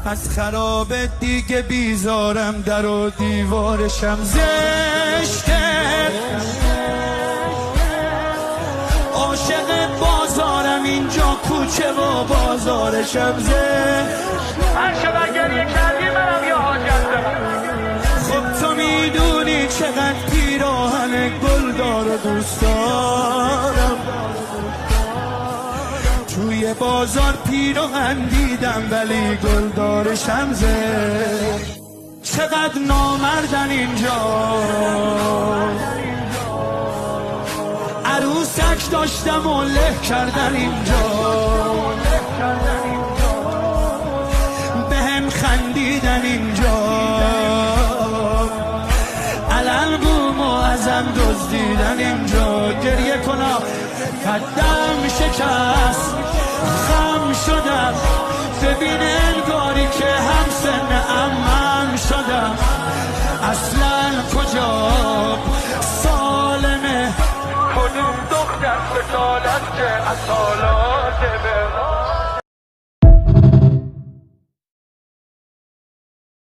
از خراب دیگه بیزارم، در و دیوارشم زشته، عاشق بازارم اینجا کوچه و بازارشم زشته. هر شب گریه کردی منم یا حاجت دارم. خب تو میدونی چقدر پیراهن گلدار و دوست دارم، توی بازار پیراهن دیدم ولی گلدارشم زشت. چقدر نامردن اینجا، عروسک داشتم و له کردن اینجا، بهم خندیدن اینجا، علم بوم و ازم دزدیدن اینجا. گریه کنم قدم شکست، خم شدم، ببین انگاری که هم سن عمم شدم. اصلا کجا سالمه، کدوم دختر به سالت که اصالات به